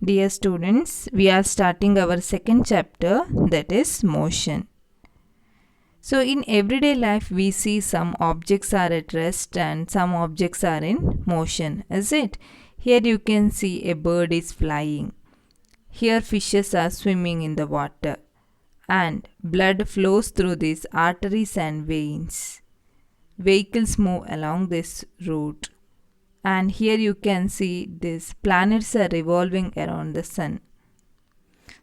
Dear students, we are starting our second chapter, that is motion. So in everyday life we see some objects are at rest and some objects are in motion, is it? Here you can see a bird is flying. Here fishes are swimming in the water and blood flows through these arteries and veins. Vehicles move along this route. And here you can see these planets are revolving around the sun.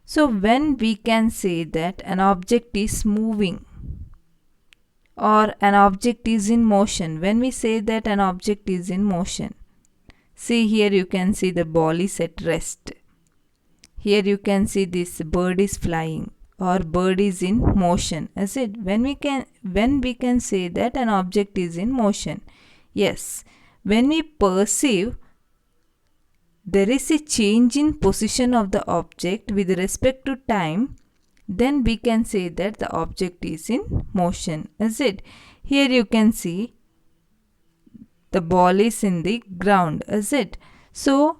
So when we can say that an object is moving or an object is in motion, when we say that an object is in motion, see here you can see the ball is at rest. Here you can see this bird is flying or bird is in motion, is it? When we can say that an object is in motion, yes. When we perceive there is a change in position of the object with respect to time, then we can say that the object is in motion, is it? Here you can see the ball is in the ground, is it? So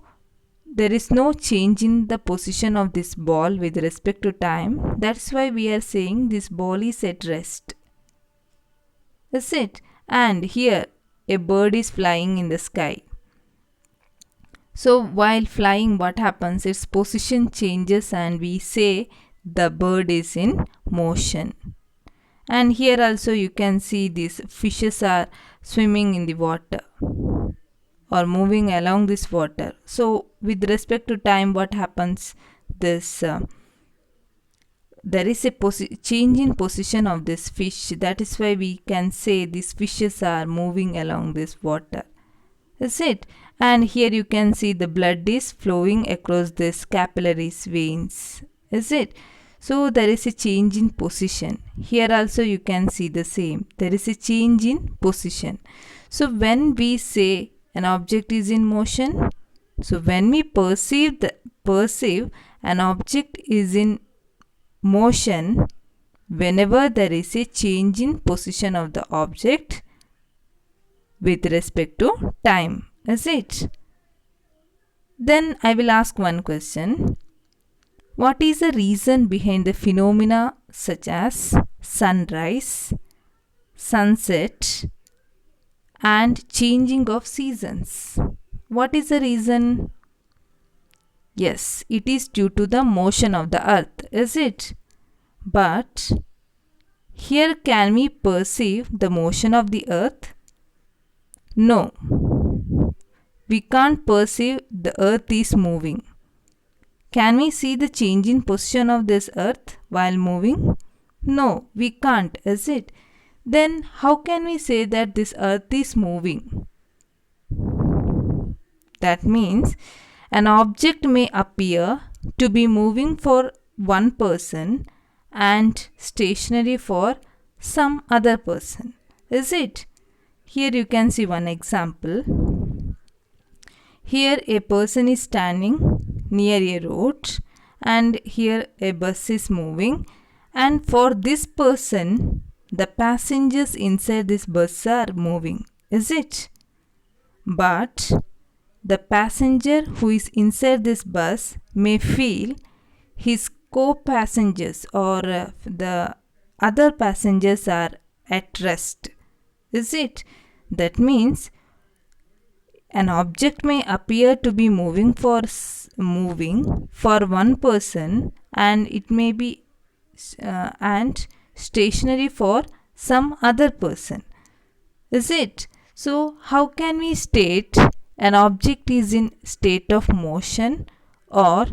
there is no change in the position of this ball with respect to time. That's why we are saying this ball is at rest, is it? And here a bird is flying in the sky. So while flying, what happens? Its position changes and we say the bird is in motion. And here also you can see these fishes are swimming in the water or moving along this water. So with respect to time, what happens? There is a change in position of this fish. That is why we can say these fishes are moving along this water, is it? And here you can see the blood is flowing across this capillaries veins, is it? So there is a change in position. Here also you can see the same. There is a change in position. So when we say an object is in motion, so when we perceive an object is in motion, whenever there is a change in position of the object with respect to time, is it? Then I will ask one question. What is the reason behind the phenomena such as sunrise, sunset and changing of seasons? What is the reason? Yes, it is due to the motion of the earth, is it? But here can we perceive the motion of the earth? No. We can't perceive the earth is moving. Can we see the change in position of this earth while moving? No, we can't, is it? Then how can we say that this earth is moving? That means an object may appear to be moving for one person and stationary for some other person, is it? Here you can see one example. Here a person is standing near a road and here a bus is moving, and for this person the passengers inside this bus are moving, is it? But the passenger who is inside this bus may feel his co-passengers or the other passengers are at rest, is it? That means an object may appear to be moving for one person and it may be and stationary for some other person, is it? So how can we state an object is in state of motion or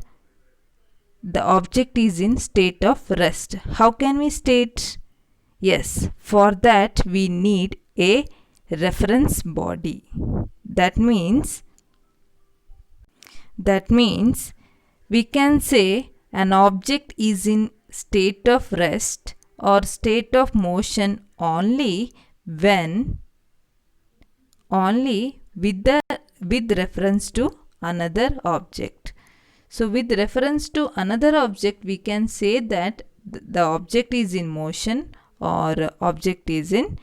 the object is in state of rest? How can we state? Yes, for that we need a reference body. That means we can say an object is in state of rest or state of motion only with reference to another object. So with reference to another object we can say that the object is in motion or object is in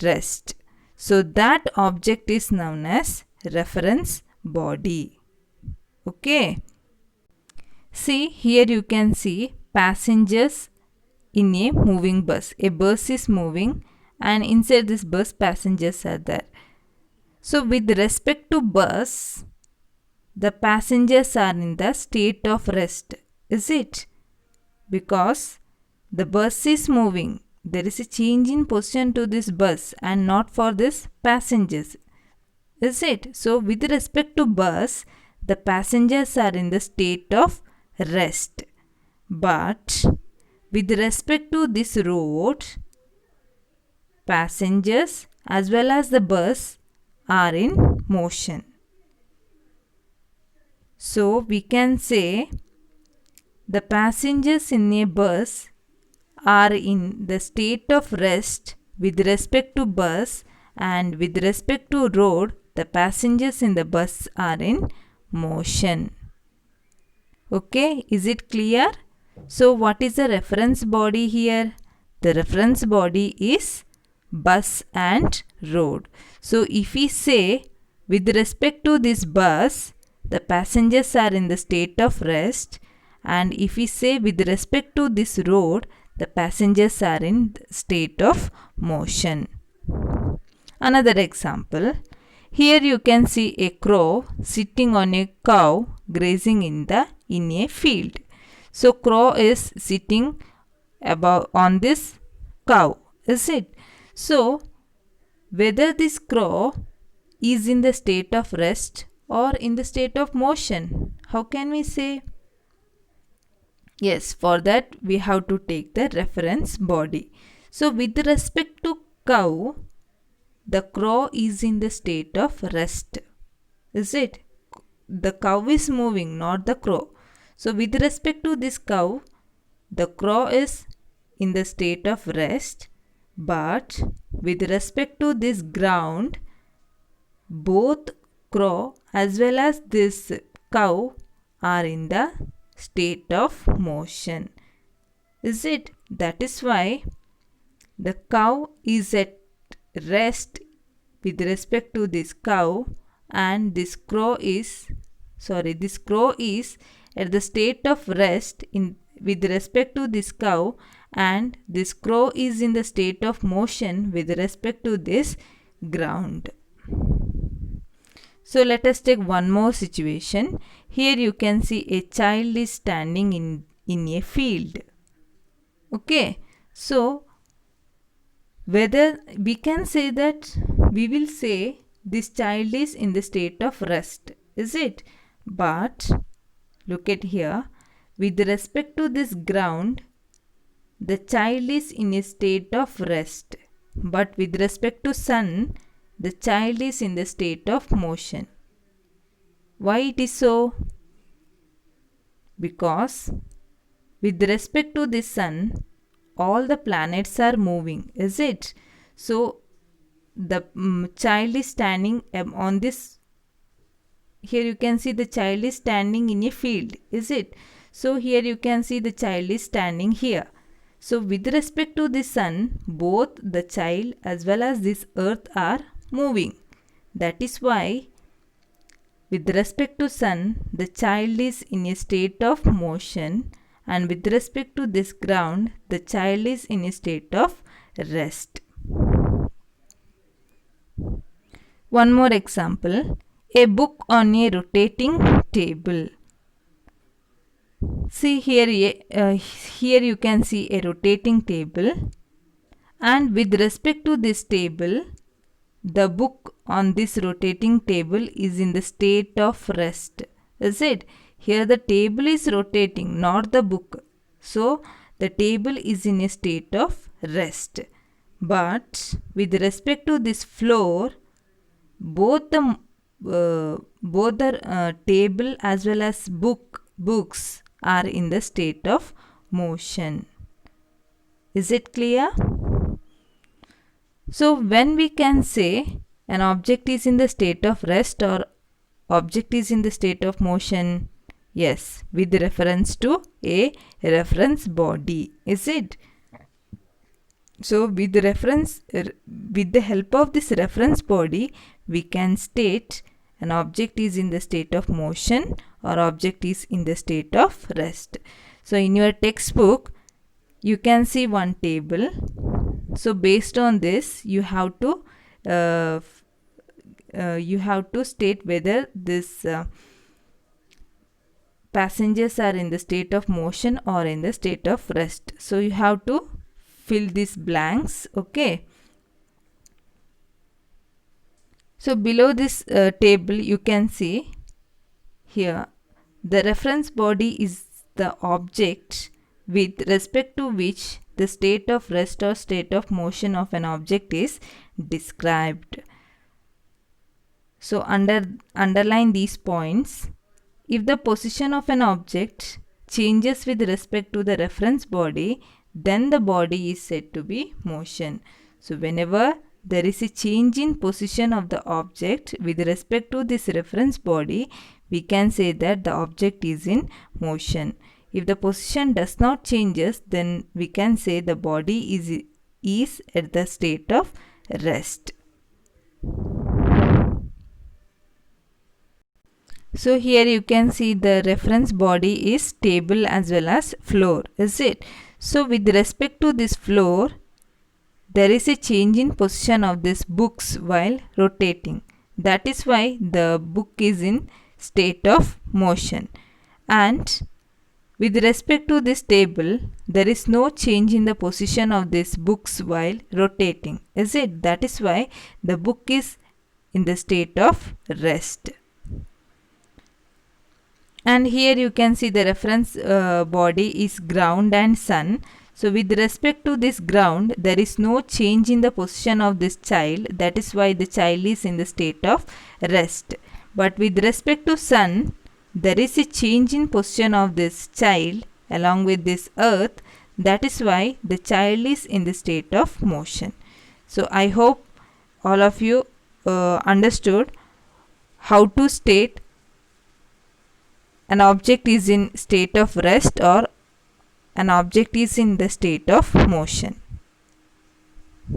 rest. So that object is known as reference body. Okay. See, here you can see passengers in a moving bus. A bus is moving and inside this bus passengers are there. So with respect to bus, the passengers are in the state of rest. Is it? Because the bus is moving. There is a change in position to this bus and not for this passengers. Is it? So with respect to bus, the passengers are in the state of rest. But with respect to this road, passengers as well as the bus are in motion. So we can say the passengers in a bus are in the state of rest with respect to bus, and with respect to road, the passengers in the bus are in motion. Okay, is it clear? So what is the reference body here? The reference body is bus and road. So if we say with respect to this bus, the passengers are in the state of rest, and if we say with respect to this road, the passengers are in the state of motion. Another example. Here you can see a crow sitting on a cow grazing in a field. So crow is sitting on this cow, is it? So whether this crow is in the state of rest or in the state of motion, how can we say? Yes, for that we have to take the reference body. So with respect to cow, the crow is in the state of rest. Is it? The cow is moving, not the crow. So with respect to this cow, the crow is in the state of rest. But with respect to this ground, both crow as well as this cow are in the state of motion. Is it? That is why the cow is at rest with respect to this cow, and this crow is at the state of rest with respect to this cow, and this crow is in the state of motion with respect to this ground. So let us take one more situation. Here you can see a child is standing in a field. Okay, so whether we can say that we will say this child is in the state of rest, is it? But look at here, with respect to this ground, the child is in a state of rest, but with respect to sun, the child is in the state of motion. Why it is so? Because with respect to the sun, all the planets are moving, is it? So the child is standing on this. Here you can see the child is standing in a field, is it? So here you can see the child is standing here. So with respect to the sun, both the child as well as this earth are moving. That is why with respect to sun, the child is in a state of motion, and with respect to this ground, the child is in a state of rest. One more example. A book on a rotating table. See here you can see a rotating table, and with respect to this table, the book on this rotating table is in the state of rest. Is it? Here the table is rotating, not the book. So the table is in a state of rest. But with respect to this floor, both the table as well as books are in the state of motion. Is it clear? So when we can say an object is in the state of rest or object is in the state of motion? Yes, with reference to a reference body. Is it? So with the help of this reference body, we can state an object is in the state of motion or object is in the state of rest. So in your textbook you can see one table. So based on this you have to state whether this passengers are in the state of motion or in the state of rest. So you have to fill these blanks. Okay. So below this table you can see here the reference body is the object with respect to which the state of rest or state of motion of an object is described. So underline these points. If the position of an object changes with respect to the reference body, then the body is said to be motion. So whenever there is a change in position of the object with respect to this reference body, we can say that the object is in motion. If the position does not changes, then we can say the body is at the state of rest. So here you can see the reference body is table as well as floor, is it? So with respect to this floor, there is a change in position of this books while rotating. That is why the book is in state of motion. And with respect to this table, there is no change in the position of this books while rotating, is it? That is why the book is in the state of rest. And here you can see the reference body is ground and sun. So with respect to this ground, there is no change in the position of this child. That is why the child is in the state of rest. But with respect to sun, there is a change in position of this child along with this earth. That is why the child is in the state of motion. So I hope all of you understood how to state an object is in state of rest or an object is in the state of motion.